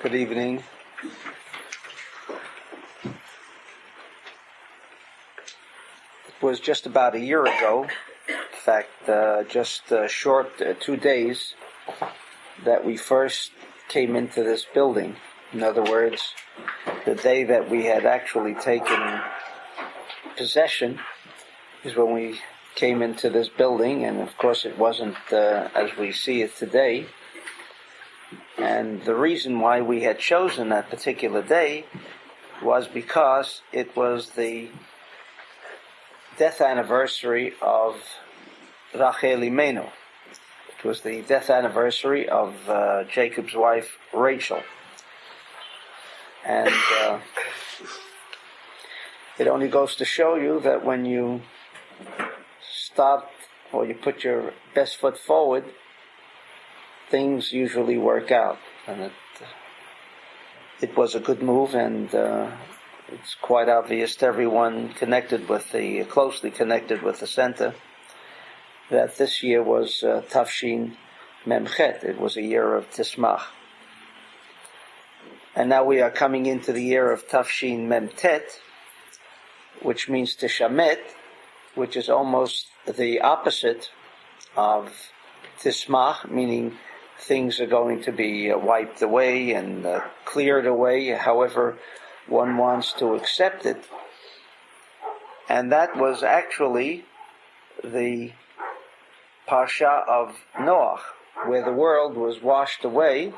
Good evening. It was just about a year ago, in fact, just a short 2 days, that we first came into this building. In other words, the day that we had actually taken possession is when we came into this building, and of course it wasn't as we see it today. And the reason why we had chosen that particular day was because it was the death anniversary of Rachel Imenu. It was the death anniversary of Jacob's wife Rachel. And it only goes to show you that when you start or you put your best foot forward, things usually work out. And it was a good move, and it's quite obvious to everyone closely connected with the center, that this year was Tafshin Memchet. It was a year of Tismach. And now we are coming into the year of Tafshin Memtet, which means Tishamet, which is almost the opposite of Tismach, meaning things are going to be wiped away and cleared away, however one wants to accept it. And that was actually the Parsha of Noach, where the world was washed away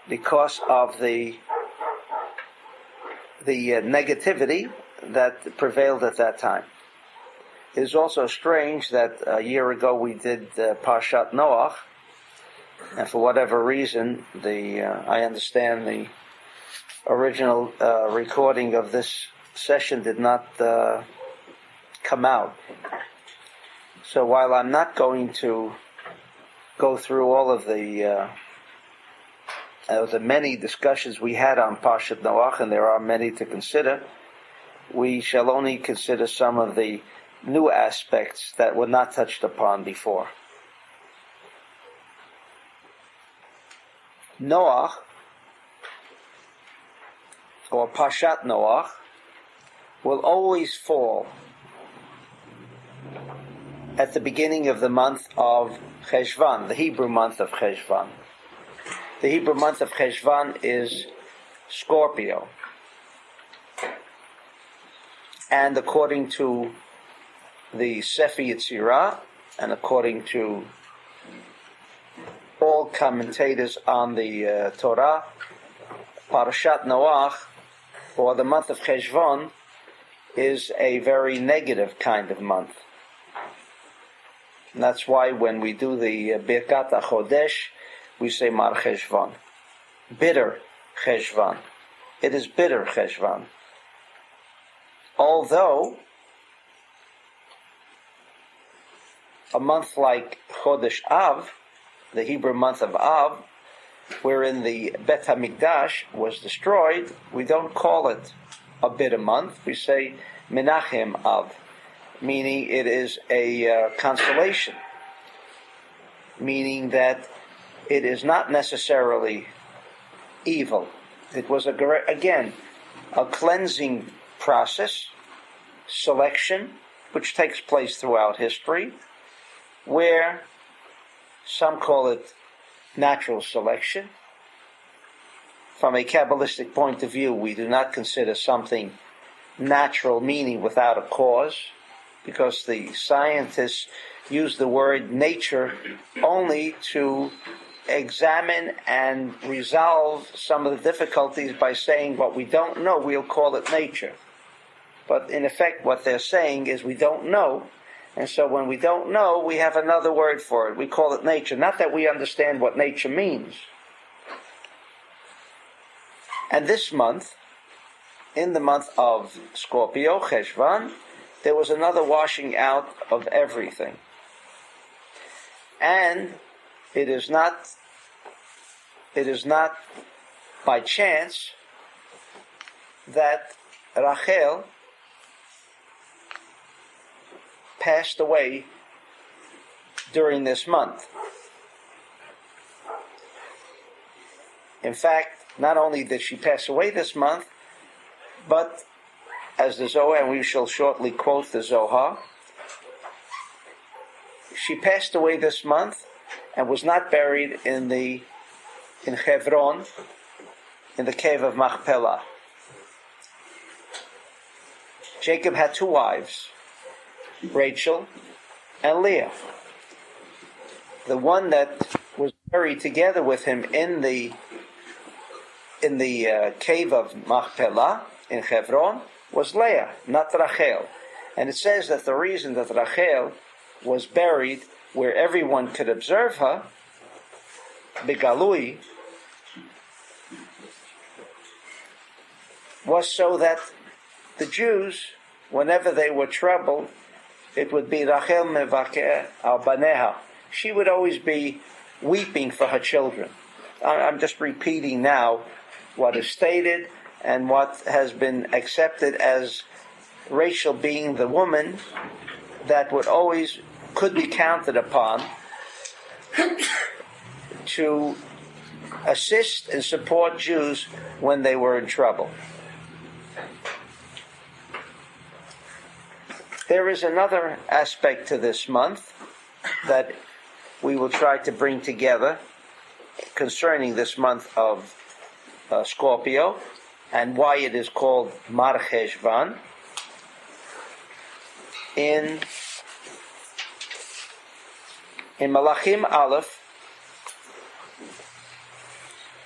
because of the negativity that prevailed at that time. It is also strange that a year ago we did Parshat Noach, and for whatever reason, I understand the original recording of this session did not come out. So while I'm not going to go through all of the many discussions we had on Parshat Noach, and there are many to consider, we shall only consider some of the new aspects that were not touched upon before. Noach, or Parshat Noach, will always fall at the beginning of the month of Cheshvan, the Hebrew month of Cheshvan. The Hebrew month of Cheshvan is Scorpio. And according to the Sefer Yetzirah, and according to all commentators on the Torah, Parshat Noach, or the month of Cheshvan, is a very negative kind of month. And that's why when we do the Birkat HaChodesh, we say Mar Cheshvan. Bitter Cheshvan. It is bitter Cheshvan. Although a month like Chodesh Av, the Hebrew month of Av, wherein the Bet HaMikdash was destroyed, we don't call it a bitter month. We say Menachem Av, meaning it is a consolation, meaning that it is not necessarily evil. It was, again, a cleansing process, selection, which takes place throughout history, where some call it natural selection. From a Kabbalistic point of view, we do not consider something natural, meaning without a cause, because the scientists use the word nature only to examine and resolve some of the difficulties by saying what we don't know, we'll call it nature. But in effect, what they're saying is we don't know, and so when we don't know, we have another word for it. We call it nature. Not that we understand what nature means. And this month, in the month of Scorpio, Cheshvan, there was another washing out of everything. And it is not by chance that Rachel passed away during this month. In fact, not only did she pass away this month, but as the Zohar, and we shall shortly quote the Zohar, she passed away this month and was not buried in Hebron, in the cave of Machpelah. Jacob had two wives, Rachel and Leah. The one that was buried together with him in the cave of Machpelah in Hebron was Leah, not Rachel. And it says that the reason that Rachel was buried where everyone could observe her, Begalui, was so that the Jews, whenever they were troubled, it would be Rachel mevakeh al baneha. She would always be weeping for her children. I'm just repeating now what is stated and what has been accepted as Rachel being the woman that could be counted upon to assist and support Jews when they were in trouble. There is another aspect to this month that we will try to bring together concerning this month of Scorpio and why it is called Noach Cheshvan. In Malachim Aleph,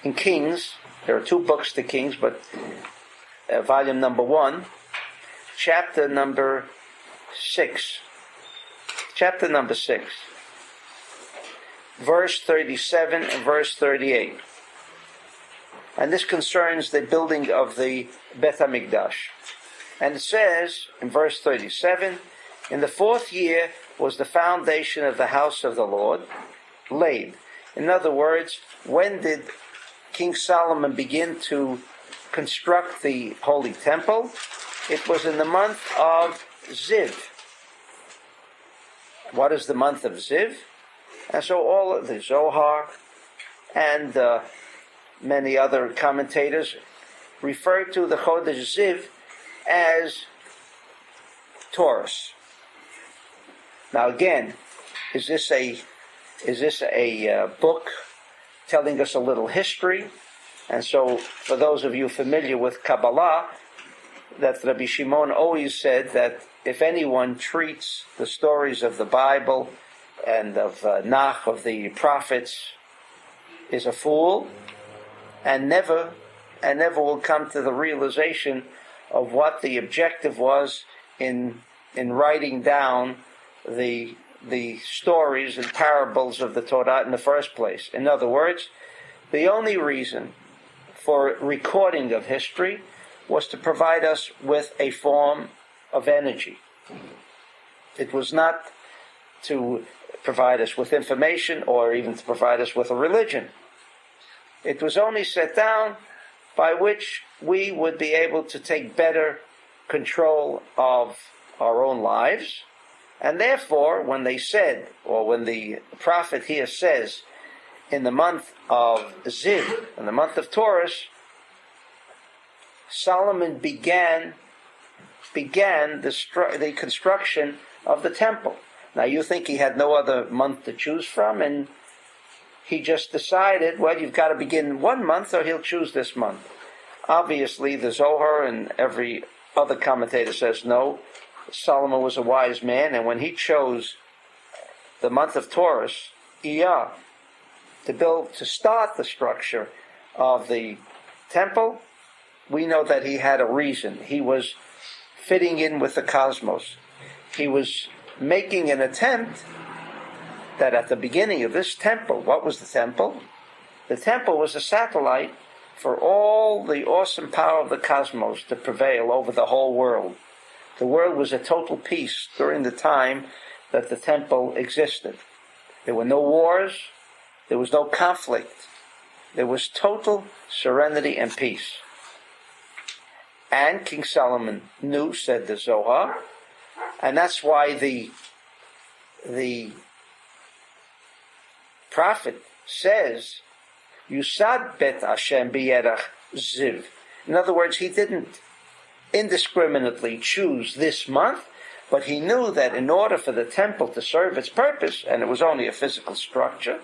in Kings, there are two books to Kings, but volume number 1, chapter number 6, verse 37 and verse 38. And this concerns the building of the Beth HaMikdash. And it says in verse 37, in the 4th year was the foundation of the house of the Lord laid. In other words, when did King Solomon begin to construct the Holy Temple? It was in the month of Ziv. What is the month of Ziv? And so all of the Zohar and many other commentators refer to the Chodesh Ziv as Taurus. Now again, is this a book telling us a little history? And so for those of you familiar with Kabbalah, that Rabbi Shimon always said that if anyone treats the stories of the Bible and of Noach, of the prophets, is a fool and never will come to the realization of what the objective was in writing down the stories and parables of the Torah in the first place. In other words, the only reason for recording of history was to provide us with a form of energy. It was not to provide us with information or even to provide us with a religion. It was only set down by which we would be able to take better control of our own lives. And therefore, when they said, or when the prophet here says, in the month of Ziv, in the month of Taurus, Solomon began the construction of the temple. Now you think he had no other month to choose from, and he just decided, well, you've got to begin one month, or he'll choose this month. Obviously, the Zohar and every other commentator says no. Solomon was a wise man, and when he chose the month of Taurus, Iyah, to start the structure of the temple, we know that he had a reason. He was fitting in with the cosmos. He was making an attempt that at the beginning of this temple, what was the temple? The temple was a satellite for all the awesome power of the cosmos to prevail over the whole world. The world was at total peace during the time that the temple existed. There were no wars. There was no conflict. There was total serenity and peace. And King Solomon knew, said the Zohar, and that's why the prophet says, Yusad bet Hashem b'yerach ziv. In other words, he didn't indiscriminately choose this month, but he knew that in order for the temple to serve its purpose, and it was only a physical structure,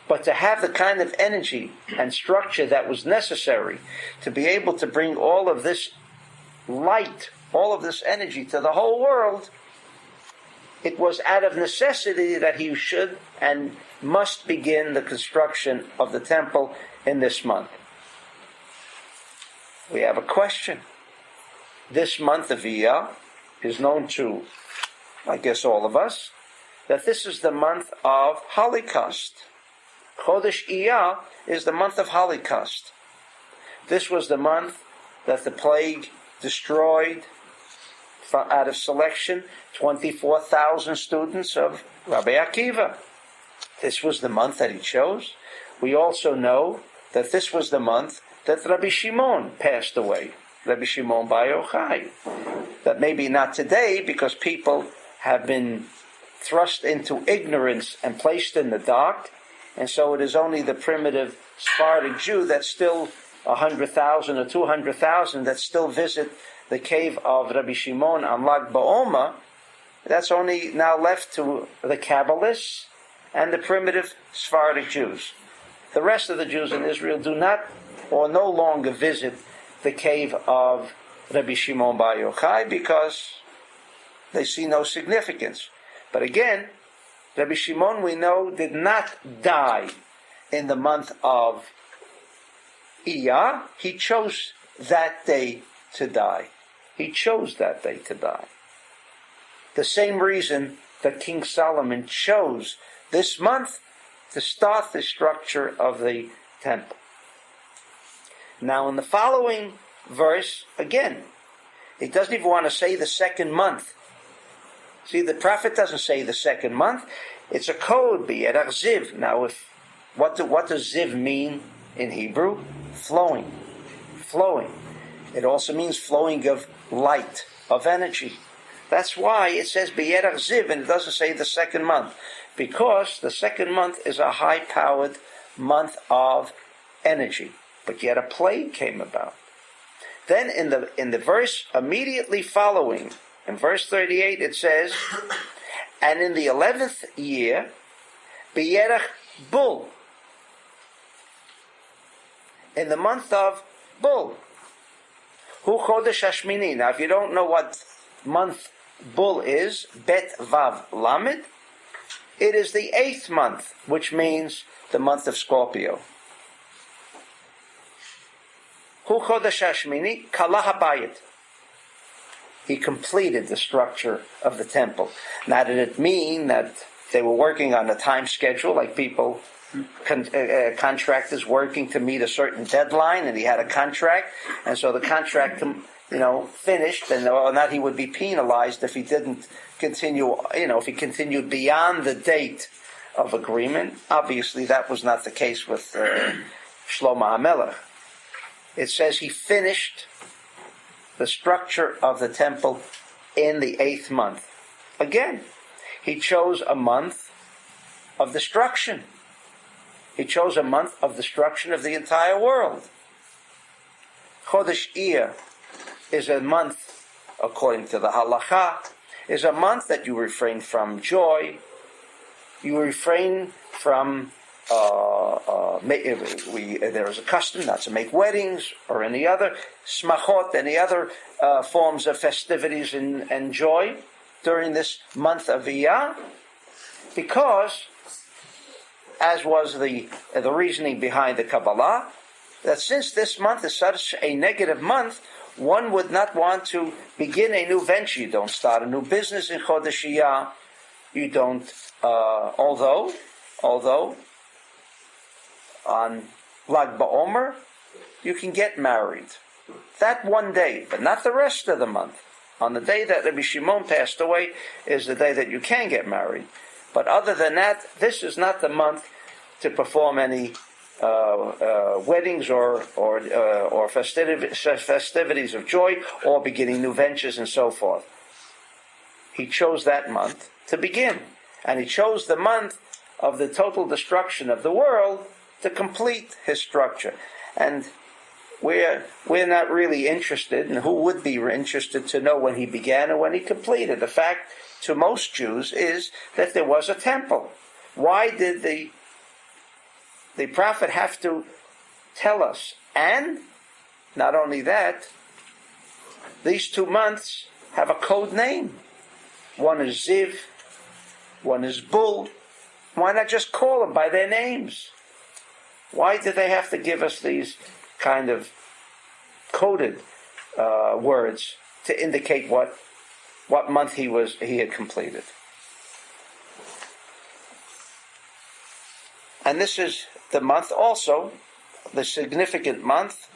but to have the kind of energy and structure that was necessary to be able to bring all of this light, all of this energy to the whole world, it was out of necessity that he should and must begin the construction of the temple in this month. We have a question. This month of Iyar is known to, I guess, all of us, that this is the month of Holocaust. Chodesh Iyar is the month of Holocaust. This was the month that the plague destroyed, out of selection, 24,000 students of Rabbi Akiva. This was the month that he chose. We also know that this was the month that Rabbi Shimon passed away, Rabbi Shimon Bar Yochai. That maybe not today, because people have been thrust into ignorance and placed in the dark, and so it is only the primitive Sephardic Jew that's still 100,000 or 200,000 that still visit the cave of Rabbi Shimon on Lag BaOmer. That's only now left to the Kabbalists and the primitive Sephardic Jews. The rest of the Jews in Israel do not or no longer visit the cave of Rabbi Shimon Bar Yochai because they see no significance. But again, Rabbi Shimon, we know, did not die in the month of Iyar. He chose that day to die. He chose that day to die. The same reason that King Solomon chose this month to start the structure of the temple. Now in the following verse, again, he doesn't even want to say the second month. See, the prophet doesn't say the second month. It's a code, b'yerach ziv. Now, what does ziv mean in Hebrew? Flowing. Flowing. It also means flowing of light, of energy. That's why it says b'yerach ziv, and it doesn't say the second month. Because the second month is a high-powered month of energy. But yet a plague came about. Then in the verse immediately following, in verse 38, it says, and in the 11th year, b'yerach Bul, in the month of Bul, hu chodesh hashmini. Now, if you don't know what month Bul is, Bet Vav Lamed, it is the 8th month, which means the month of Scorpio. Hu chodesh hashmini, kala habayit. He completed the structure of the temple. Now, did it mean that they were working on a time schedule, like people, contractors working to meet a certain deadline, and he had a contract, and so the contract, finished, and not he would be penalized if he didn't continue, if he continued beyond the date of agreement. Obviously, that was not the case with Shlomo HaMelech. It says he finished the structure of the temple in the 8th month. Again, he chose a month of destruction. He chose a month of destruction of the entire world. Chodesh Iyar is a month, according to the halacha, is a month that you refrain from joy, you refrain from there is a custom not to make weddings or any other smachot, any other forms of festivities and joy during this month of Iyar, because, as was the reasoning behind the Kabbalah, that since this month is such a negative month, one would not want to begin a new venture. You don't start a new business in Chodesh Iyar. You don't, although on Lag BaOmer, you can get married. That one day, but not the rest of the month. On the day that Rabbi Shimon passed away is the day that you can get married. But other than that, this is not the month to perform any weddings or festivities of joy, or beginning new ventures and so forth. He chose that month to begin. And he chose the month of the total destruction of the world to complete his structure. And we're not really interested, and who would be interested to know when he began or when he completed? The fact to most Jews is that there was a temple. Why did the prophet have to tell us? And not only that, these 2 months have a code name. One is Ziv, one is Bull. Why not just call them by their names? Why did they have to give us these kind of coded words to indicate what month he had completed? And this is the month also, the significant month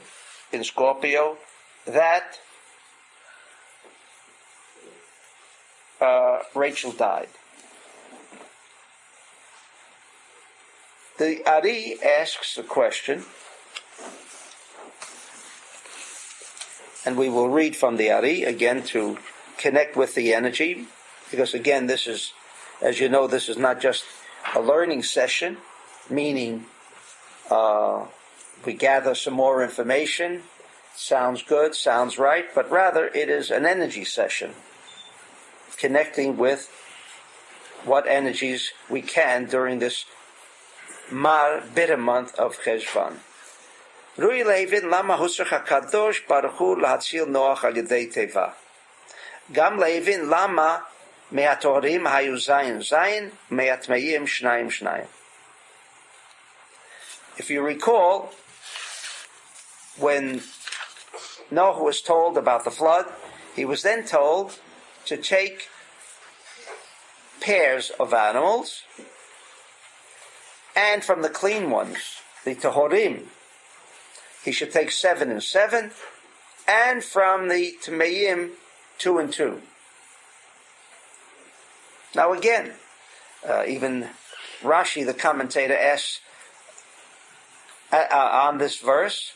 in Scorpio, that Rachel died. The Ari asks a question, and we will read from the Ari again to connect with the energy, because again, this is, as you know, this is not just a learning session, meaning we gather some more information, sounds good, sounds right, but rather it is an energy session, connecting with what energies we can during this bitter month of Cheshvan. Rui Levin lama husrach hakadosh baruch hu lahatzil Noach al yedei teva. Gam Levin lama me'atorim hayu zayin zayin me'atmayim shnayim shnayim. If you recall, when Noah was told about the flood, he was then told to take pairs of animals, and from the clean ones, the Tahorim, he should take 7 and 7, and from the Tmeim, 2 and 2. Now again, even Rashi, the commentator, asks on this verse,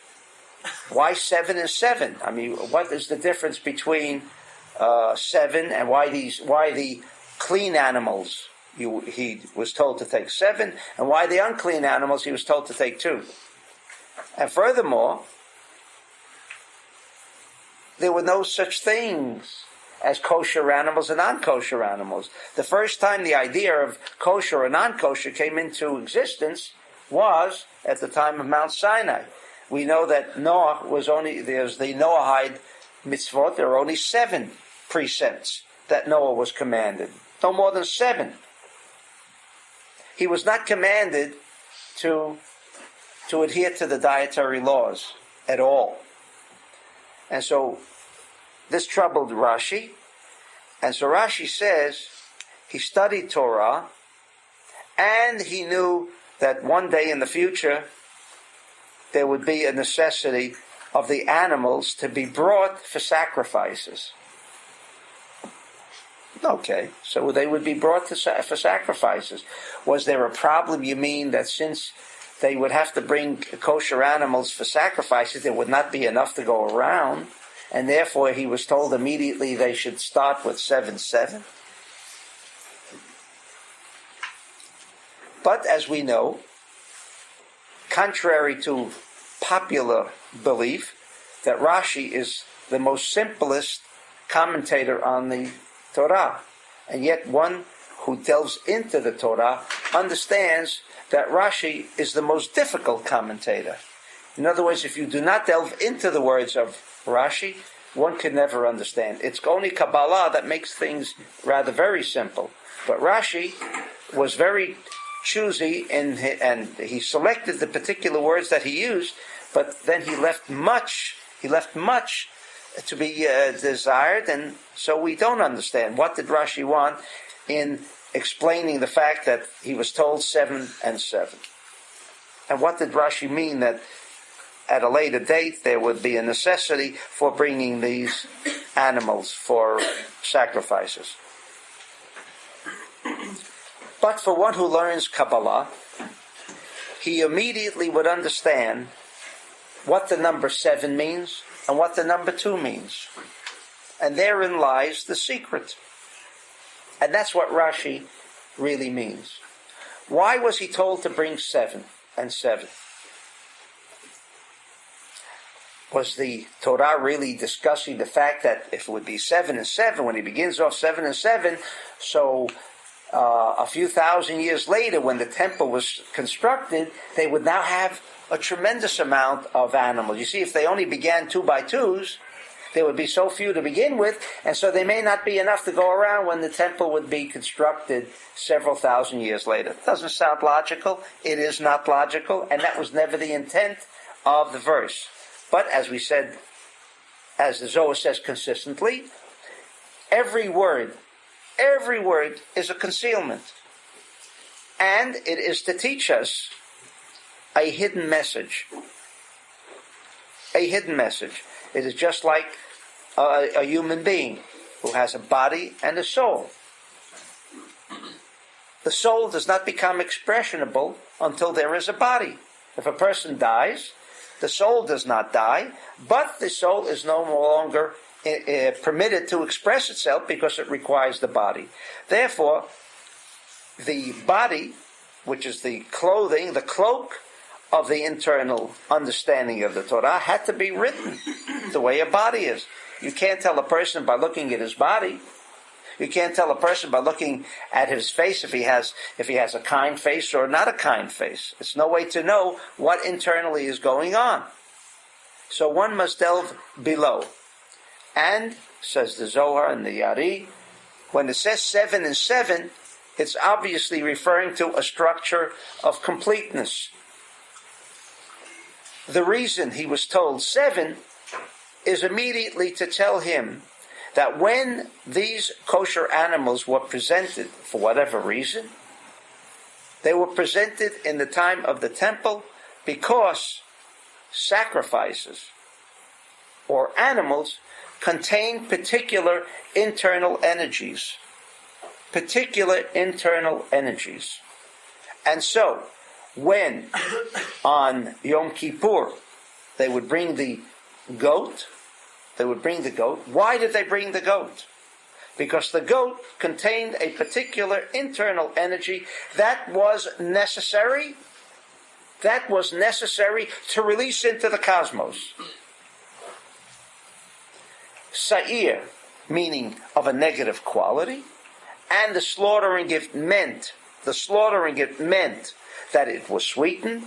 why 7 and 7? I mean, what is the difference between 7 and why the clean animals he was told to take 7, and why the unclean animals he was told to take 2? And furthermore, there were no such things as kosher animals and non-kosher animals. The first time the idea of kosher or non-kosher came into existence was at the time of Mount Sinai. We know that Noah there's the Noahide mitzvot, there are only 7 precepts that Noah was commanded. No more than 7. He was not commanded to adhere to the dietary laws at all. And so this troubled Rashi. And so Rashi says he studied Torah, and he knew that one day in the future there would be a necessity of the animals to be brought for sacrifices. Okay, so they would be brought for sacrifices. Was there a problem? You mean that since they would have to bring kosher animals for sacrifices, there would not be enough to go around, and therefore he was told immediately they should start with 7-7? But as we know, contrary to popular belief, that Rashi is the most simplest commentator on the Torah, and yet one who delves into the Torah understands that Rashi is the most difficult commentator. In other words, if you do not delve into the words of Rashi, one can never understand. It's only Kabbalah that makes things rather very simple. But Rashi was very choosy, and he selected the particular words that he used, but then he left much to be desired, and so we don't understand. What did Rashi want in explaining the fact that he was told 7 and 7? And what did Rashi mean that at a later date there would be a necessity for bringing these animals for sacrifices? But for one who learns Kabbalah, he immediately would understand what the number 7 means and what the number 2 means. And therein lies the secret. And that's what Rashi really means. Why was he told to bring 7? and 7. Was the Torah really discussing the fact that if it would be 7 and 7, when he begins off 7 and 7, so a few thousand years later, when the temple was constructed, they would now have a tremendous amount of animals. You see, if they only began 2 by 2s, there would be so few to begin with, and so they may not be enough to go around when the temple would be constructed several thousand years later. Doesn't sound logical. It is not logical, and that was never the intent of the verse. But as we said, as the Zohar says consistently, every word is a concealment. And it is to teach us a hidden message. A hidden message. It is just like a human being who has a body and a soul. The soul does not become expressionable until there is a body. If a person dies, the soul does not die, but the soul is no longer permitted to express itself because it requires the body. Therefore, the body, which is the clothing, the cloak of the internal understanding of the Torah, had to be written the way a body is. You can't tell a person by looking at his body. You can't tell a person by looking at his face if he has a kind face or not a kind face. It's no way to know what internally is going on. So one must delve below. And, says the Zohar and the Yari, when it says 7 and 7, it's obviously referring to a structure of completeness. The reason he was told 7 is immediately to tell him that when these kosher animals were presented, for whatever reason, they were presented in the time of the temple because sacrifices or animals contain particular internal energies. Particular internal energies. And so, when on Yom Kippur they would bring the goat, why did they bring the goat? Because the goat contained a particular internal energy that was necessary to release into the cosmos. Sa'ir, meaning of a negative quality, and the slaughtering it meant that it was sweetened,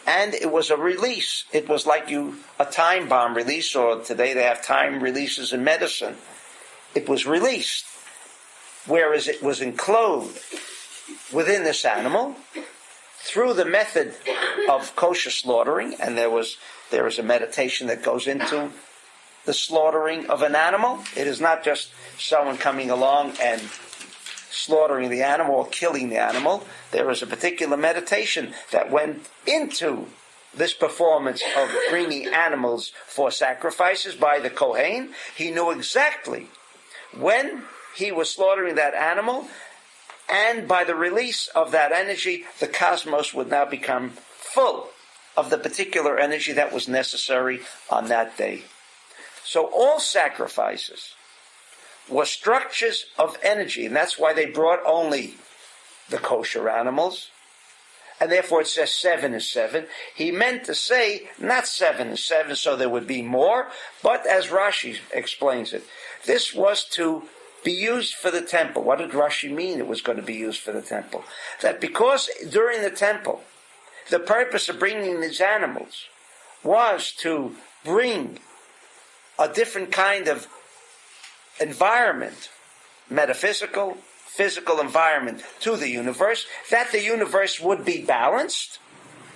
and it was a release. It was like a time bomb release, or today they have time releases in medicine. It was released, whereas it was enclosed within this animal through the method of kosher slaughtering, and there is a meditation that goes into the slaughtering of an animal. It is not just someone coming along and slaughtering the animal or killing the animal. There is a particular meditation that went into this performance of bringing animals for sacrifices by the Kohen. He knew exactly when he was slaughtering that animal, and by the release of that energy, the cosmos would now become full of the particular energy that was necessary on that day. So all sacrifices were structures of energy, and that's why they brought only the kosher animals, and therefore it says 7 is 7. He meant to say not 7 is 7 so there would be more, but as Rashi explains it, this was to be used for the temple. What did Rashi mean it was going to be used for the temple? That because during the temple, the purpose of bringing these animals was to bring a different kind of environment, metaphysical, physical environment to the universe, that the universe would be balanced.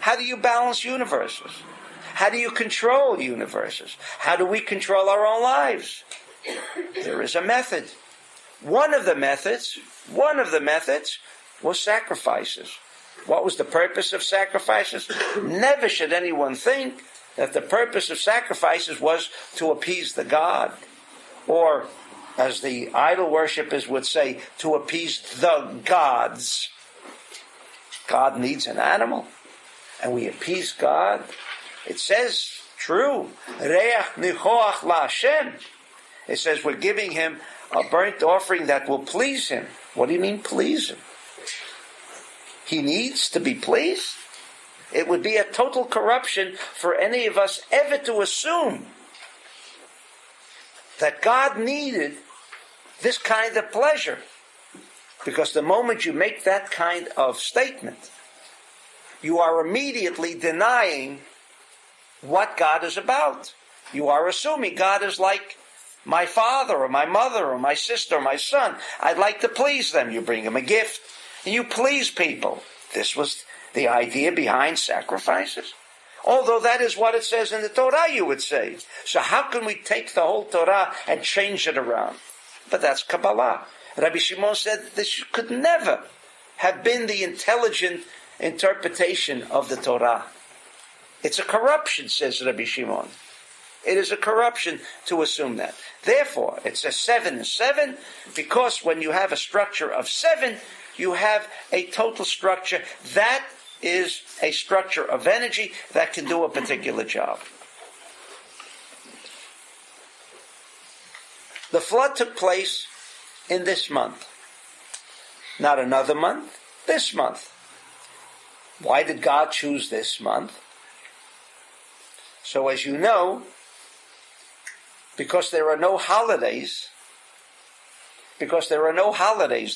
How do you balance universes? How do you control universes? How do we control our own lives? There is a method. One of the methods was sacrifices. What was the purpose of sacrifices? Never should anyone think that the purpose of sacrifices was to appease the god, or, as the idol worshippers would say, to appease the gods. God needs an animal, and we appease God. It says, true, reach nichoach laHashem. It says we're giving him a burnt offering that will please him. What do you mean please him? He needs to be pleased. It would be a total corruption for any of us ever to assume that God needed this kind of pleasure. Because the moment you make that kind of statement, you are immediately denying what God is about. You are assuming God is like my father or my mother or my sister or my son. I'd like to please them. You bring them a gift and you please people. This was the idea behind sacrifices. Although that is what it says in the Torah, you would say. So how can we take the whole Torah and change it around? But that's Kabbalah. Rabbi Shimon said this could never have been the intelligent interpretation of the Torah. It's a corruption, says Rabbi Shimon. It is a corruption to assume that. Therefore, it says 7 is 7, because when you have a structure of 7, you have a total structure. That is a structure of energy that can do a particular job. The flood took place in this month. Not another month, this month. Why did God choose this month? So as you know, because there are no holidays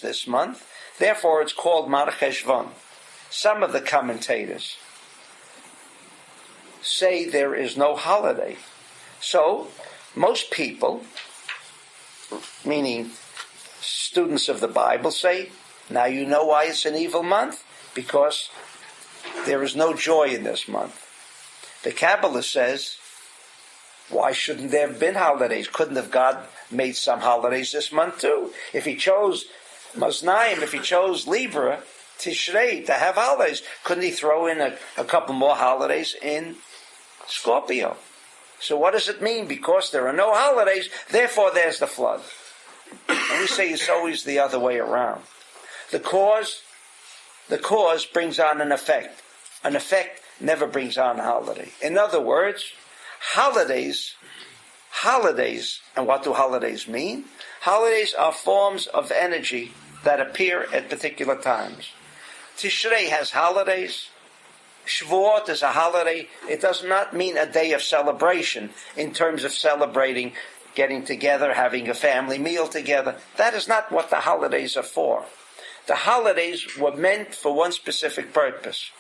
this month, therefore it's called Noach Cheshvan. Some of the commentators say there is no holiday. So most people, meaning students of the Bible, say, now you know why it's an evil month? Because there is no joy in this month. The Kabbalah says, why shouldn't there have been holidays? Couldn't have God made some holidays this month too? If he chose Maznaim, if he chose Libra, Tishrei, to have holidays, couldn't he throw in a couple more holidays in Scorpio? So what does it mean? Because there are no holidays, therefore there's the flood. And we say it's always the other way around. The cause brings on an effect. An effect never brings on a holiday. In other words, holidays, and what do holidays mean? Holidays are forms of energy that appear at particular times. Tishrei has holidays. Shavuot is a holiday. It does not mean a day of celebration in terms of celebrating, getting together, having a family meal together. That is not what the holidays are for. The holidays were meant for one specific purpose.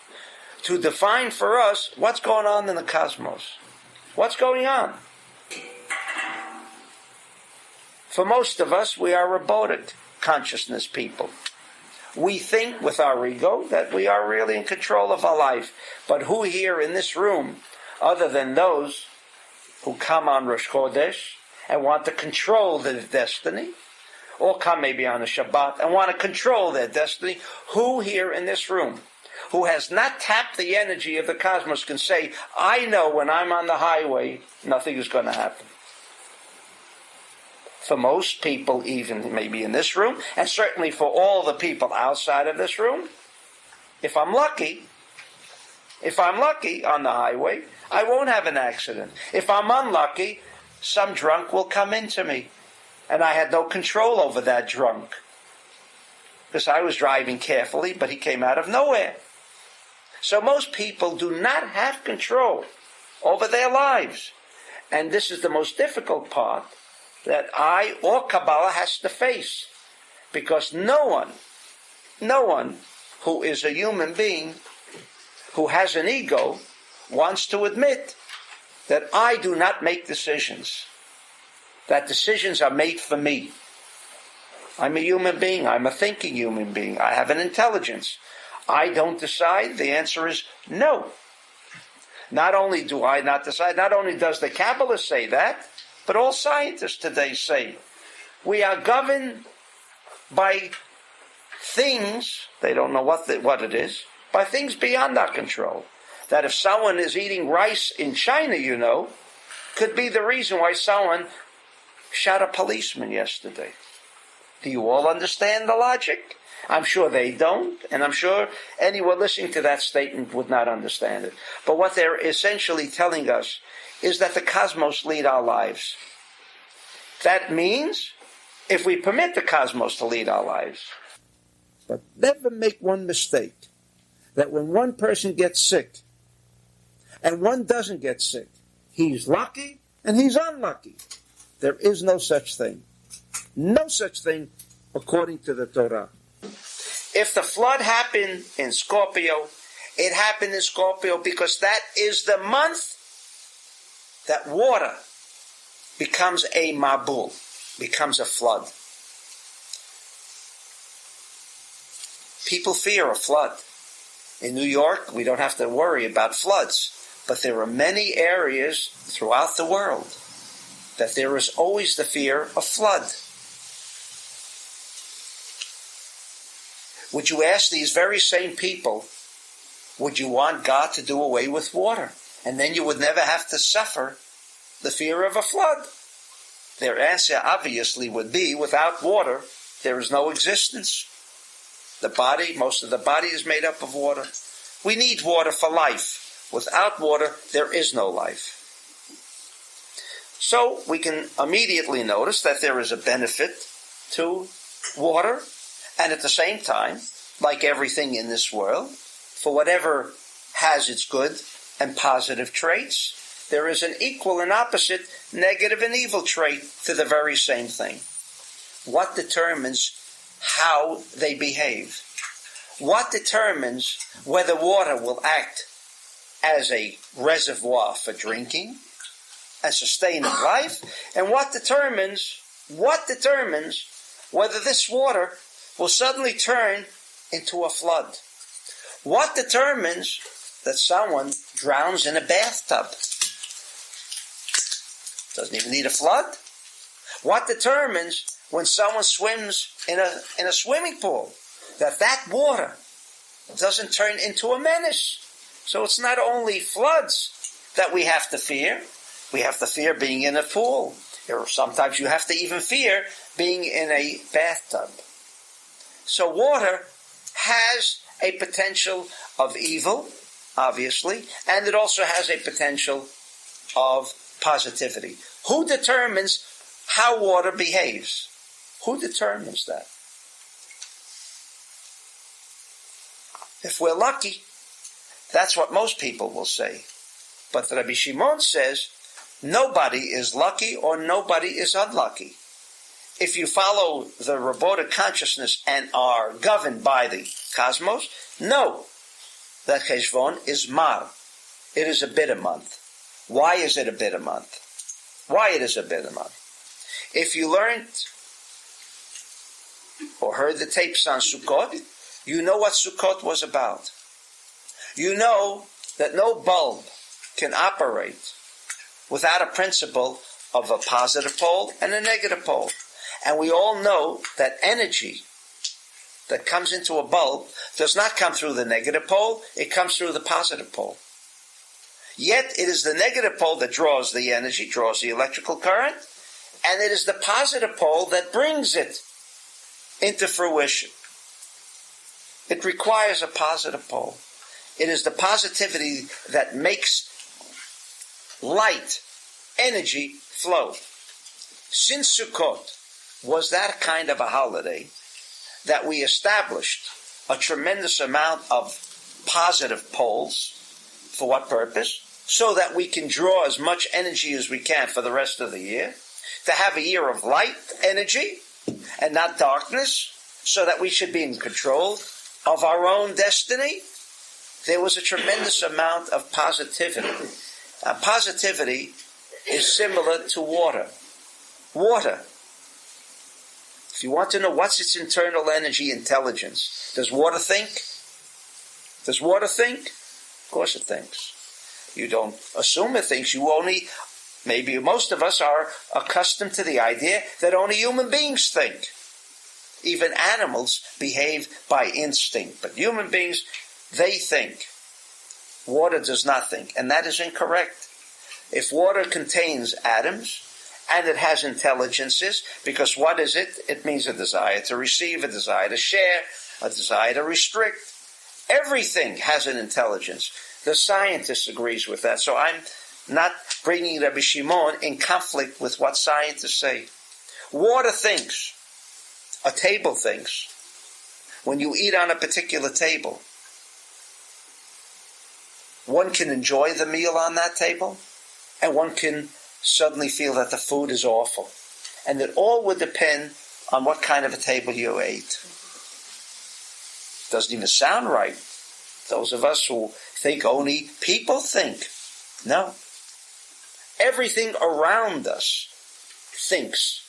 To define for us what's going on in the cosmos. What's going on? For most of us, we are robotic consciousness people. We think with our ego that we are really in control of our life. But who here in this room, other than those who come on Rosh Chodesh and want to control their destiny, or come maybe on a Shabbat and want to control their destiny, who here in this room who has not tapped the energy of the cosmos can say, I know when I'm on the highway, nothing is going to happen? For most people, even maybe in this room, and certainly for all the people outside of this room, if I'm lucky on the highway, I won't have an accident. If I'm unlucky, some drunk will come into me, and I had no control over that drunk, because I was driving carefully, but he came out of nowhere. So most people do not have control over their lives. And this is the most difficult part that I or Kabbalah has to face. Because no one who is a human being, who has an ego, wants to admit that I do not make decisions. That decisions are made for me. I'm a human being. I'm a thinking human being. I have an intelligence. I don't decide. The answer is no. Not only do I not decide, not only does the Kabbalah say that, but all scientists today say we are governed by things, they don't know what it is, by things beyond our control. That if someone is eating rice in China, could be the reason why someone shot a policeman yesterday. Do you all understand the logic? I'm sure they don't, and I'm sure anyone listening to that statement would not understand it. But what they're essentially telling us is that the cosmos lead our lives. That means, if we permit the cosmos to lead our lives, but never make one mistake, that when one person gets sick, and one doesn't get sick. He's lucky and he's unlucky. There is no such thing. No such thing according to the Torah. If the flood happened in Scorpio, it happened in Scorpio because that is the month that water becomes a mabul, becomes a flood. People fear a flood. In New York, we don't have to worry about floods, but there are many areas throughout the world that there is always the fear of flood. Would you ask these very same people, would you want God to do away with water? And then you would never have to suffer the fear of a flood. Their answer obviously would be, without water, there is no existence. The body, most of the body is made up of water. We need water for life. Without water, there is no life. So we can immediately notice that there is a benefit to water, and at the same time, like everything in this world, for whatever has its good and positive traits, there is an equal and opposite negative and evil trait to the very same thing. What determines how they behave? What determines whether water will act as a reservoir for drinking and sustaining life? And what determines whether this water will suddenly turn into a flood? What determines that someone drowns in a bathtub? Doesn't even need a flood. What determines when someone swims in a swimming pool that water doesn't turn into a menace? So it's not only floods that we have to fear. We have to fear being in a pool. Or sometimes you have to even fear being in a bathtub. So water has a potential of evil, obviously, and it also has a potential of positivity. Who determines how water behaves? Who determines that? If we're lucky, that's what most people will say. But Rabbi Shimon says, nobody is lucky or nobody is unlucky. If you follow the robotic consciousness and are governed by the cosmos, know that Cheshvan is Mar. It is a bitter month. Why is it a bitter month? Why it is a bitter month? If you learned or heard the tapes on Sukkot, you know what Sukkot was about. You know that no bulb can operate without a principle of a positive pole and a negative pole. And we all know that energy that comes into a bulb does not come through the negative pole, it comes through the positive pole. Yet it is the negative pole that draws the energy, draws the electrical current, and it is the positive pole that brings it into fruition. It requires a positive pole. It is the positivity that makes light, energy flow. Since Sukkot was that kind of a holiday, that we established a tremendous amount of positive poles. For what purpose? So that we can draw as much energy as we can for the rest of the year. To have a year of light energy and not darkness, so that we should be in control of our own destiny. There was a tremendous amount of positivity. Positivity is similar to water. Water. If you want to know what's its internal energy intelligence, does water think? Does water think? Of course it thinks. You don't assume it thinks. You only, maybe most of us are accustomed to the idea that only human beings think. Even animals behave by instinct, but human beings, they think. Water does not think, and that is incorrect. If water contains atoms, and it has intelligences, because what is it? It means a desire to receive, a desire to share, a desire to restrict. Everything has an intelligence. The scientist agrees with that. So I'm not bringing Rabbi Shimon in conflict with what scientists say. Water thinks. A table thinks. When you eat on a particular table, one can enjoy the meal on that table, and one can suddenly feel that the food is awful. And it all would depend on what kind of a table you ate. Doesn't even sound right. Those of us who think only people think. No. Everything around us thinks.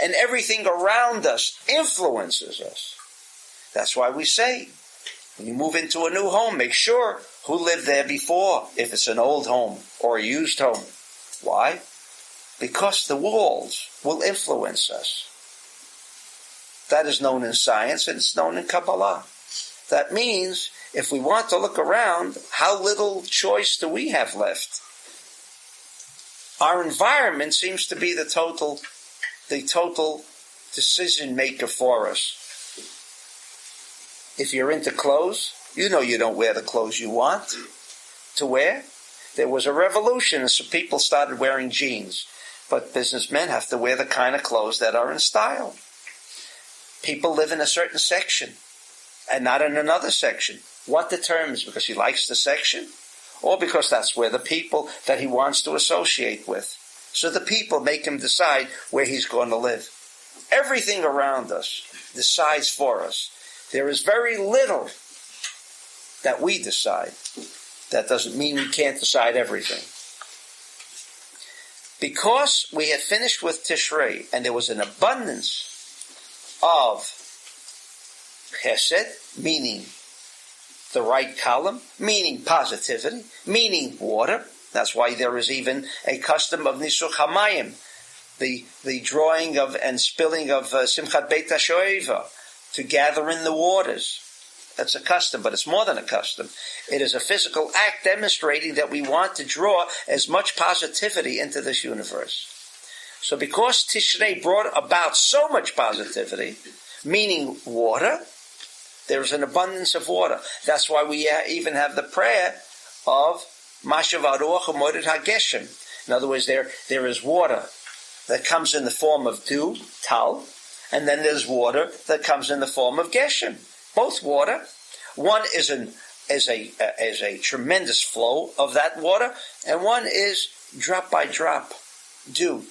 And everything around us influences us. That's why we say, when you move into a new home, make sure who lived there before, if it's an old home or a used home. Why? Because the walls will influence us. That is known in science and it's known in Kabbalah. That means if we want to look around, how little choice do we have left? Our environment seems to be the total decision maker for us. If you're into clothes, you know you don't wear the clothes you want to wear. There was a revolution, and so people started wearing jeans. But businessmen have to wear the kind of clothes that are in style. People live in a certain section and not in another section. What determines? Because he likes the section or because that's where the people that he wants to associate with. So the people make him decide where he's going to live. Everything around us decides for us. There is very little that we decide. That doesn't mean we can't decide everything. Because we had finished with Tishrei and there was an abundance of chesed, meaning the right column, meaning positivity, meaning water. That's why there is even a custom of Nisuch HaMayim, the drawing of and spilling of Simchat Beit HaShoeva, to gather in the waters. That's a custom, but it's more than a custom. It is a physical act demonstrating that we want to draw as much positivity into this universe. So because Tishrei brought about so much positivity, meaning water, there's an abundance of water. That's why we even have the prayer of Mashav Aruach U'Moed HaGeshem. In other words, there is water that comes in the form of dew, tal, and then there's water that comes in the form of Geshem. Both water. One is a tremendous flow of that water, and one is drop by drop, dew,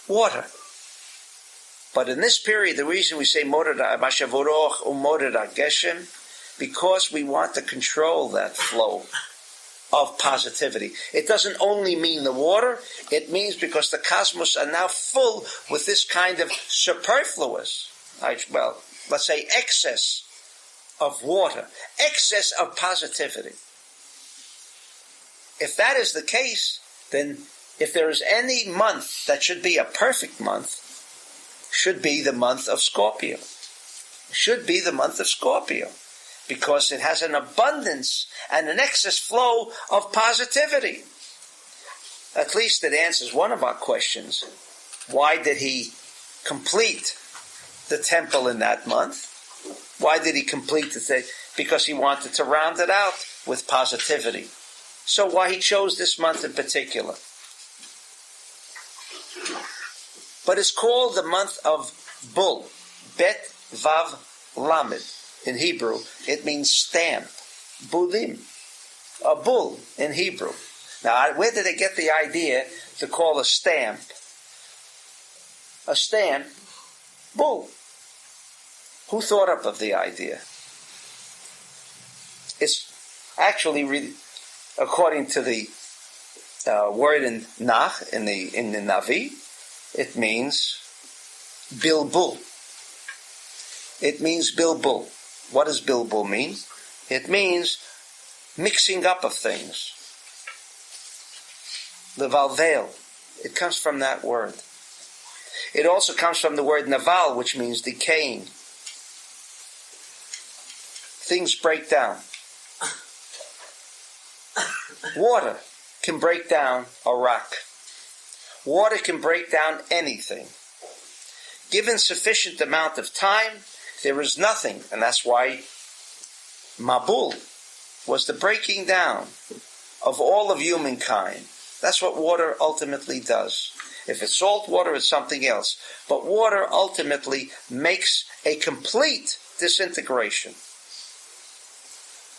water. But in this period, the reason we say Mashav Aruach U'Moed HaGeshem, because we want to control that flow of positivity. It doesn't only mean the water, it means because the cosmos are now full with this kind of superfluous, let's say excess of water, excess of positivity. If that is the case, then if there is any month that should be a perfect month, should be the month of Scorpio. Should be the month of Scorpio. Because it has an abundance and an excess flow of positivity. At least it answers one of our questions. Why did he complete the temple in that month? Why did he complete the thing? Because he wanted to round it out with positivity. So why he chose this month in particular? But it's called the month of Bull. Bet Vav Lamed. In Hebrew, it means stamp. Bulim. A bull in Hebrew. Now, where did they get the idea to call a stamp? A stamp, bull. Who thought up of the idea? It's actually, according to the word in Nach, in the Navi, it means bilbul. It means bilbul. What does bilbul mean? It means mixing up of things. Levalvel. It comes from that word. It also comes from the word naval, which means decaying. Things break down. Water can break down a rock. Water can break down anything. Given sufficient amount of time, there is nothing, and that's why Mabul was the breaking down of all of humankind. That's what water ultimately does. If it's salt water, it's something else. But water ultimately makes a complete disintegration.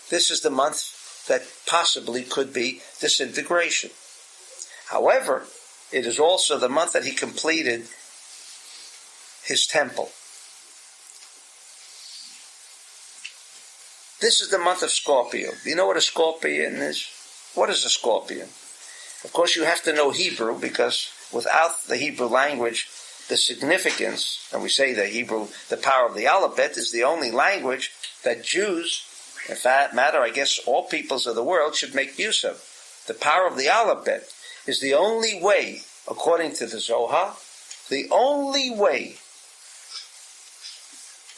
This is the month that possibly could be disintegration. However, it is also the month that he completed his temple. This is the month of Scorpio. Do you know what a scorpion is? What is a scorpion? Of course, you have to know Hebrew, because without the Hebrew language, the significance, and we say the Hebrew, the power of the alphabet, is the only language that Jews, in fact matter, I guess all peoples of the world, should make use of. The power of the alphabet is the only way, according to the Zohar, the only way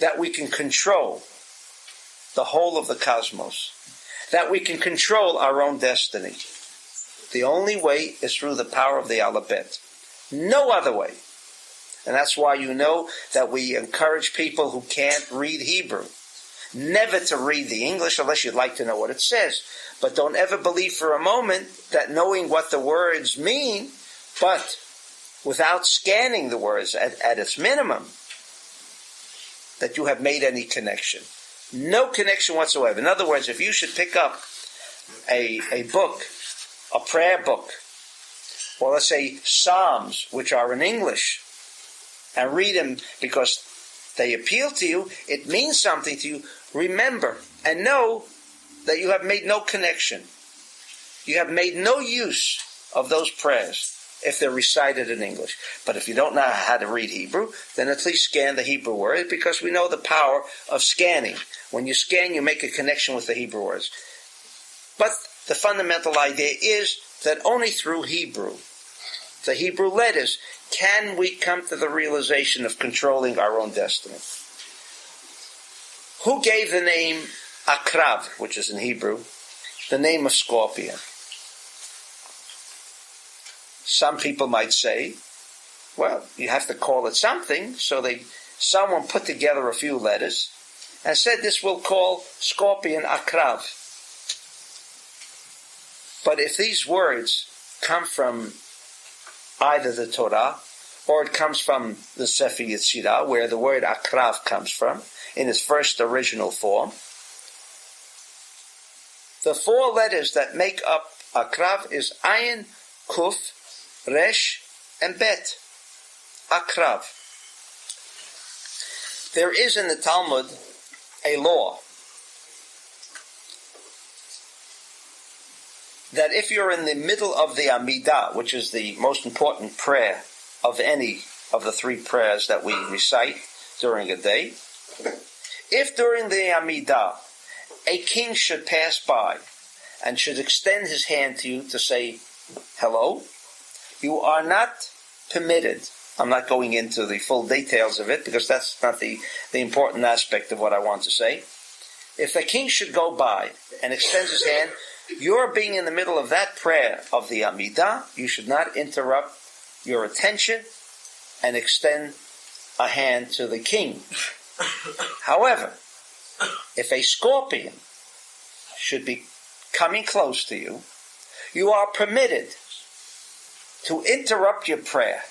that we can control the whole of the cosmos, that we can control our own destiny. The only way is through the power of the alphabet. No other way. And that's why you know that we encourage people who can't read Hebrew never to read the English unless you'd like to know what it says. But don't ever believe for a moment that knowing what the words mean, but without scanning the words at its minimum, that you have made any connection. No connection whatsoever. In other words, if you should pick up a book, a prayer book, or let's say Psalms, which are in English, and read them because they appeal to you, it means something to you, remember and know that you have made no connection. You have made no use of those prayers if they're recited in English. But if you don't know how to read Hebrew, then at least scan the Hebrew word, because we know the power of scanning. When you scan, you make a connection with the Hebrew words. But the fundamental idea is that only through Hebrew, the Hebrew letters, can we come to the realization of controlling our own destiny. Who gave the name Akrav, which is in Hebrew, the name of scorpion? Some people might say, well, you have to call it something, so someone put together a few letters and said this will call scorpion Akrav. But if these words come from either the Torah or it comes from the Sefer Yetzirah, where the word Akrav comes from, in its first original form, the four letters that make up Akrav is Ayin, Kuf, Resh, and Bet. Akrav. There is in the Talmud a law that if you're in the middle of the Amidah, which is the most important prayer of any of the three prayers that we recite during a day, if during the Amidah a king should pass by and should extend his hand to you to say hello, you are not permitted. I'm not going into the full details of it because that's not the important aspect of what I want to say. If the king should go by and extends his hand, you're being in the middle of that prayer of the Amidah, you should not interrupt your attention and extend a hand to the king. However, if a scorpion should be coming close to you, you are permitted to interrupt your prayer.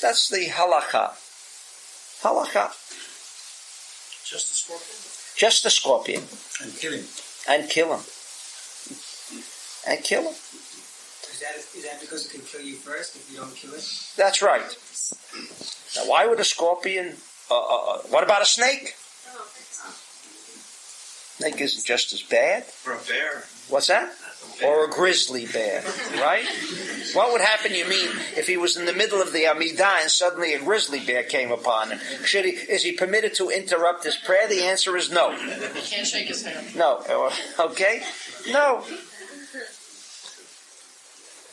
That's the halakha. Halakha. Just the scorpion? Just the scorpion. And kill him. And kill him. And kill him. Is that because it can kill you first if you don't kill it? That's right. Now, why would a scorpion... what about a snake? Snake isn't just as bad. Or a bear. What's that? Or a grizzly bear, right? What would happen, you mean, if he was in the middle of the Amidah and suddenly a grizzly bear came upon him? Is he permitted to interrupt his prayer? The answer is no. He can't shake his hand. No. Okay? No.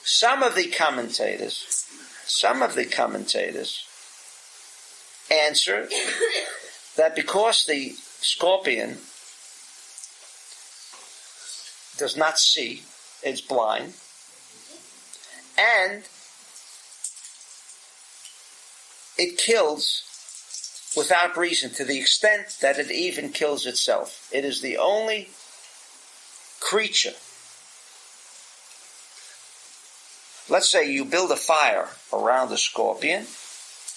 Some of the commentators answer that because the scorpion does not see, it's blind, and it kills without reason to the extent that it even kills itself. It is the only creature. Let's say you build a fire around the scorpion,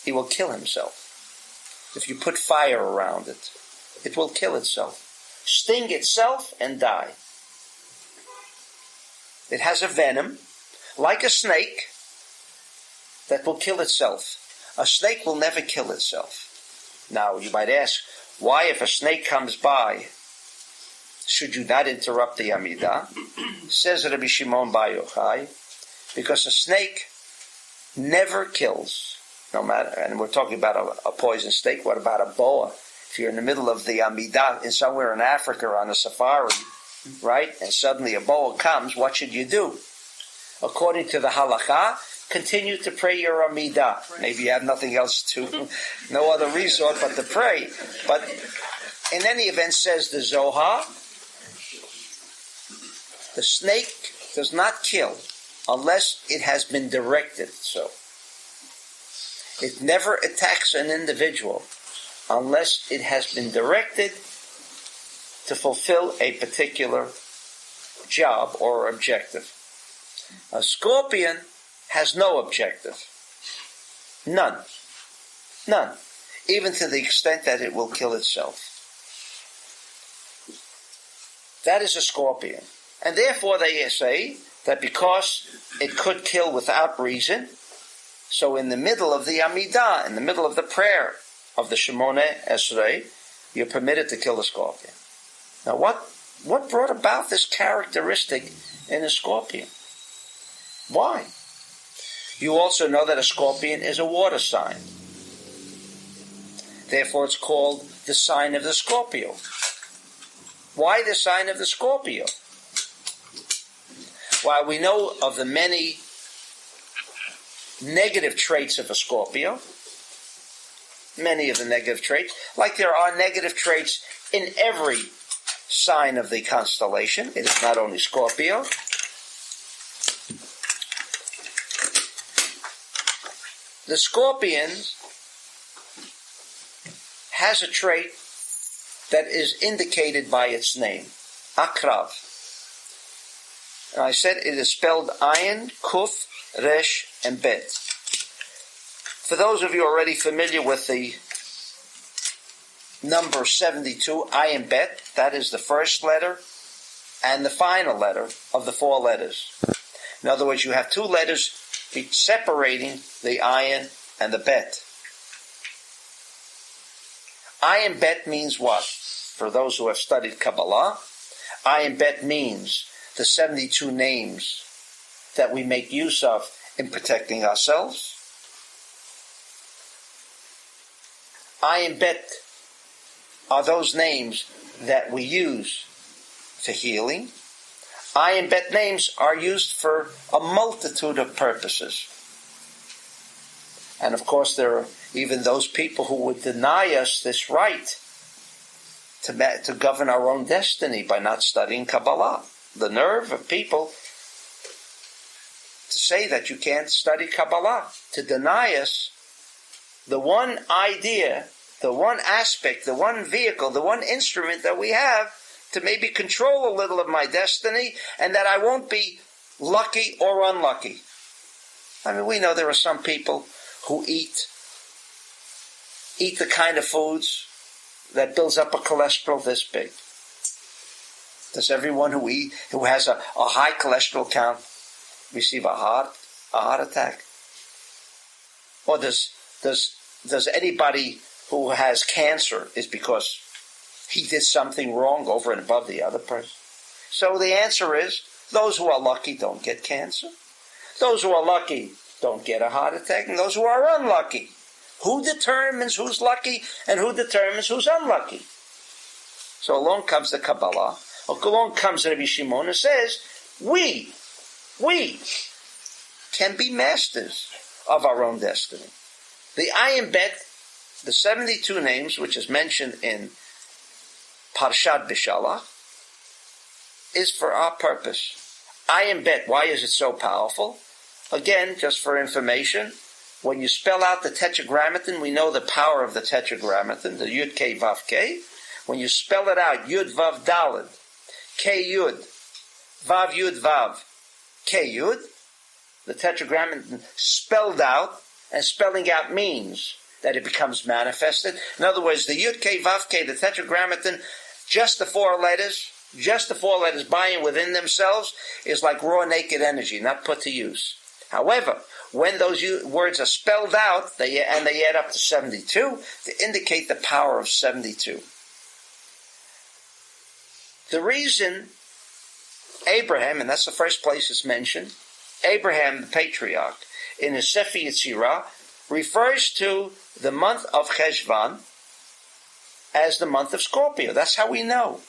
he will kill himself. If you put fire around it, it will kill itself. sting itself and die. It has a venom, like a snake, that will kill itself. A snake will never kill itself. Now, you might ask, why, if a snake comes by, should you not interrupt the Amidah? Says Rabbi Shimon Bar Yochai, because a snake never kills, no matter, and we're talking about a poison snake. What about a boa? If you're in the middle of the Amidah, somewhere in Africa on a safari, right, and suddenly a boa comes, what should you do? According to the halakha, continue to pray your Amidah. Maybe you have nothing else to, no other resort but to pray. But in any event, says the Zohar, the snake does not kill unless it has been directed so. It never attacks an individual unless it has been directed to fulfill a particular job or objective. A scorpion has no objective. None. None. Even to the extent that it will kill itself. That is a scorpion. And therefore they say that because it could kill without reason, so in the middle of the Amidah, in the middle of the prayer of the Shemoneh Esrei, you're permitted to kill a scorpion. Now what brought about this characteristic in a scorpion? Why? You also know that a scorpion is a water sign. Therefore it's called the sign of the Scorpio. Why the sign of the Scorpio? While we know of the many negative traits of a Scorpio, many of the negative traits, like there are negative traits in every sign of the constellation. It is not only Scorpio. The scorpion has a trait that is indicated by its name, Akrav. And I said it is spelled Ayin, Kuf, Resh, and Bet. For those of you already familiar with the number 72, Ayin Bet, that is the first letter and the final letter of the four letters. In other words, you have two letters separating the Ayin and the Bet. Ayin Bet means what? For those who have studied Kabbalah, Ayin Bet means the 72 names that we make use of in protecting ourselves. Ayin Bet are those names that we use for healing. Ayin Bet names are used for a multitude of purposes. And of course there are even those people who would deny us this right to govern our own destiny by not studying Kabbalah. The nerve of people to say that you can't study Kabbalah, to deny us the one idea, the one aspect, the one vehicle, the one instrument that we have to maybe control a little of my destiny, and that I won't be lucky or unlucky. I mean, we know there are some people who eat the kind of foods that builds up a cholesterol this big. Does everyone who has a high cholesterol count receive a heart attack? Or does anybody who has cancer is because he did something wrong over and above the other person? So the answer is, those who are lucky don't get cancer. Those who are lucky don't get a heart attack, and those who are unlucky. Who determines who's lucky and who determines who's unlucky? So along comes the Kabbalah. Along comes Rabbi Shimon and says, we can be masters of our own destiny. The Ayin Bet, the 72 names, which is mentioned in Parshat Bishalach, is for our purpose. Ayin Bet, why is it so powerful? Again, just for information, when you spell out the Tetragrammaton, we know the power of the Tetragrammaton, the Yud K Vav K. When you spell it out, Yud Vav Daled, K Yud, Vav Yud Vav, K Yud, the Tetragrammaton spelled out, and spelling out means that it becomes manifested. In other words, the Yud K Vav K, the Tetragrammaton, Just the four letters buying within themselves is like raw naked energy, not put to use. However, when those words are spelled out, they add up to 72, to indicate the power of 72. The reason Abraham, and that's the first place it's mentioned, Abraham the patriarch, in his Sefer Yetzirah, refers to the month of Cheshvan as the month of Scorpio. That's how we know.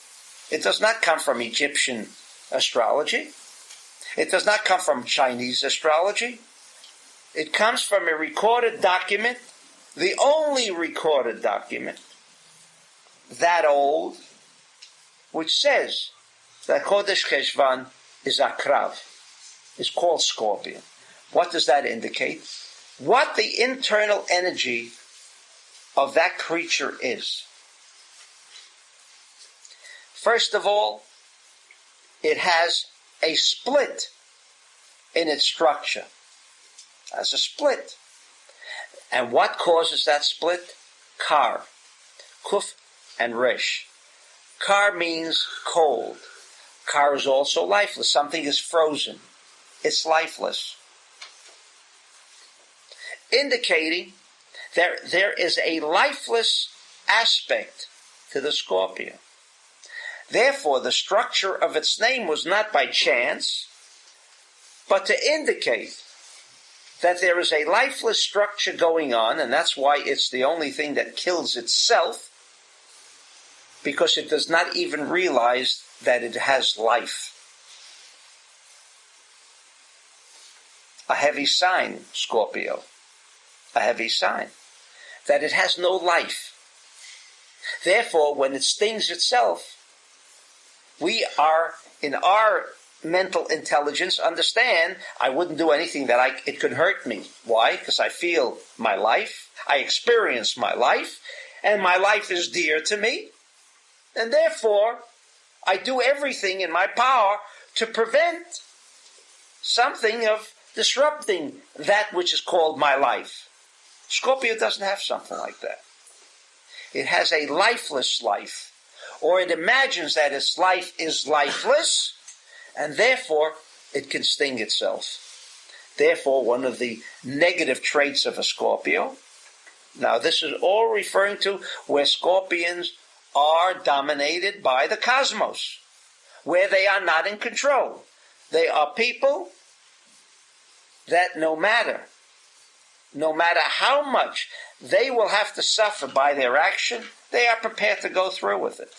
It does not come from Egyptian astrology. It does not come from Chinese astrology. It comes from a recorded document, the only recorded document that old, which says that Chodesh Cheshvan is Akrav, is called Scorpion. What does that indicate? What the internal energy of that creature is. First of all, it has a split in its structure. It has a split. And what causes that split? Kar. Kuf and Resh. Kar means cold. Kar is also lifeless. Something is frozen. It's lifeless. Indicating there is a lifeless aspect to the Scorpio. Therefore, the structure of its name was not by chance, but to indicate that there is a lifeless structure going on, and that's why it's the only thing that kills itself, because it does not even realize that it has life. A heavy sign, Scorpio. A heavy sign. That it has no life. Therefore, when it stings itself, we are, in our mental intelligence, understand I wouldn't do anything that it could hurt me. Why? Because I feel my life, I experience my life, and my life is dear to me, and therefore I do everything in my power to prevent something of disrupting that which is called my life. Scorpio doesn't have something like that. It has a lifeless life, or it imagines that its life is lifeless, and therefore it can sting itself. Therefore, one of the negative traits of a Scorpio, now this is all referring to where scorpions are dominated by the cosmos, where they are not in control. They are people that no matter how much they will have to suffer by their action, they are prepared to go through with it.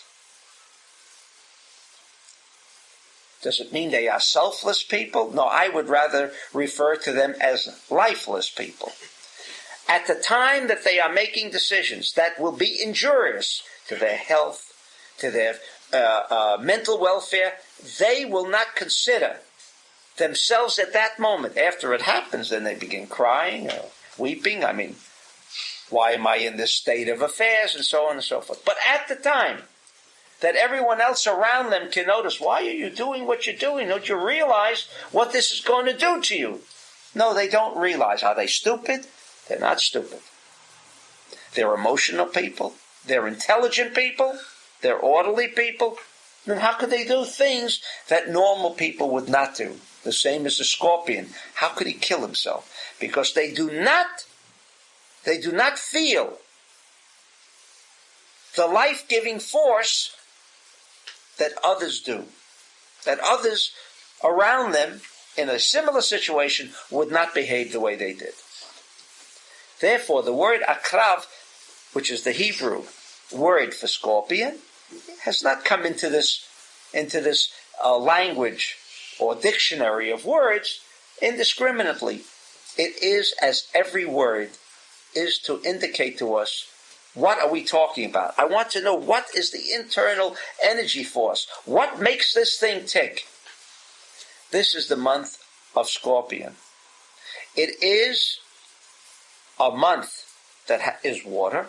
Does it mean they are selfless people? No, I would rather refer to them as lifeless people. At the time that they are making decisions that will be injurious to their health, to their mental welfare, they will not consider themselves at that moment. After it happens, then they begin crying or weeping. I mean, why am I in this state of affairs, and so on and so forth. But at the time that everyone else around them can notice, why are you doing what you're doing? Don't you realize what this is going to do to you? No, they don't realize. Are they stupid? They're not stupid. They're emotional people. They're intelligent people. They're orderly people. Then how could they do things that normal people would not do? The same as the scorpion. How could he kill himself? Because they do not feel the life-giving force that others do. That others around them in a similar situation would not behave the way they did. Therefore, the word akrav, which is the Hebrew word for scorpion, has not come into this language or dictionary of words indiscriminately. It is as every word is to indicate to us, what are we talking about? I want to know, what is the internal energy force? What makes this thing tick? This is the month of Scorpion. It is a month that is water,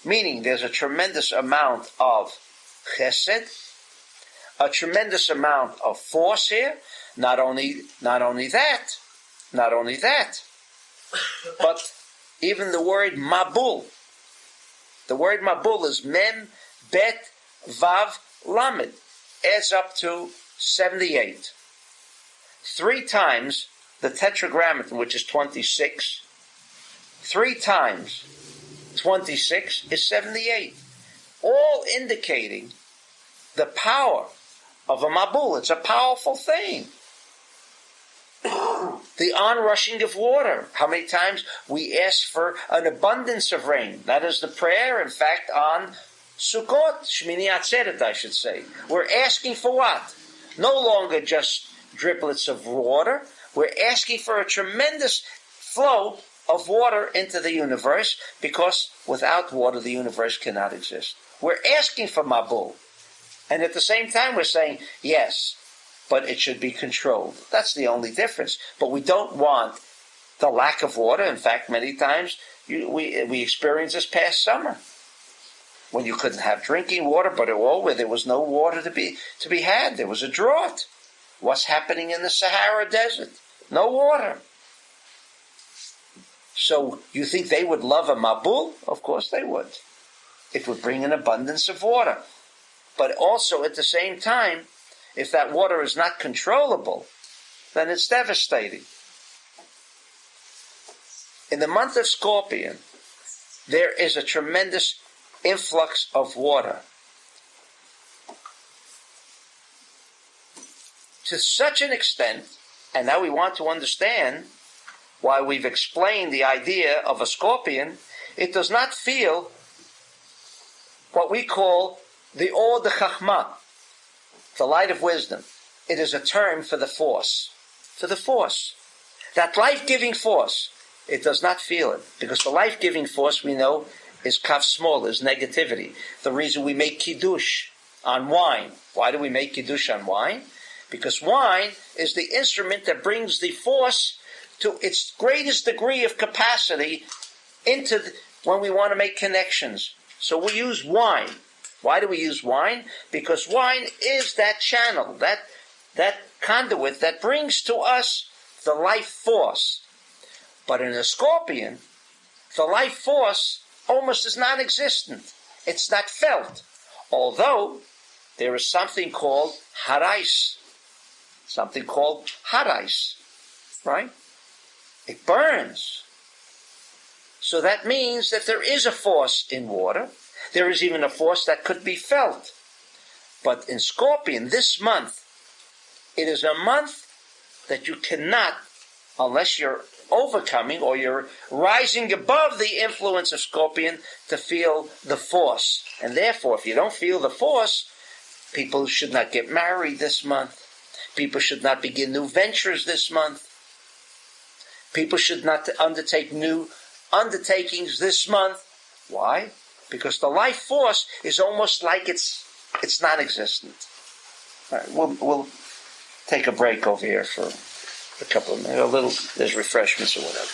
meaning there's a tremendous amount of chesed, a tremendous amount of force here. Not only that, but even the word mabul. The word mabul is mem, bet, Vav Lamed adds up to 78. 3 times the tetragrammaton, which is 26, 3 times 26 is 78. All indicating the power of a mabul. It's a powerful thing. The onrushing of water. How many times we ask for an abundance of rain? That is the prayer, in fact, on Sukkot, Shmini Atzeret, I should say. We're asking for what? No longer just driblets of water. We're asking for a tremendous flow of water into the universe, because without water the universe cannot exist. We're asking for mabul. And at the same time we're saying, yes, but it should be controlled. That's the only difference. But we don't want the lack of water. In fact, many times we experienced this past summer, when you couldn't have drinking water, but where there was no water to be had. There was a drought. What's happening in the Sahara Desert? No water. So you think they would love a mabul? Of course they would. It would bring an abundance of water. But also at the same time, if that water is not controllable, then it's devastating. In the month of Scorpion, there is a tremendous influx of water. To such an extent, and now we want to understand why we've explained the idea of a scorpion, it does not feel what we call the Or de Chachma, the light of wisdom. It is a term for the force. For the force. That life-giving force, it does not feel it. Because the life-giving force, we know, is kaf small, is negativity. The reason we make kiddush on wine. Why do we make kiddush on wine? Because wine is the instrument that brings the force to its greatest degree of capacity when we want to make connections. So we use wine. Why do we use wine? Because wine is that channel, that conduit that brings to us the life force. But in a scorpion, the life force almost is non-existent. It's not felt. Although there is something called harais. Something called harais. Right? It burns. So that means that there is a force in water. There is even a force that could be felt. But in Scorpion, this month, it is a month that you cannot, unless you're overcoming or you're rising above the influence of Scorpion, to feel the force. And therefore, if you don't feel the force, people should not get married this month. People should not begin new ventures this month. People should not undertake new undertakings this month. Why? Because the life force is almost like it's non-existent. All right, we'll take a break over here for a couple of minutes. There's refreshments or whatever.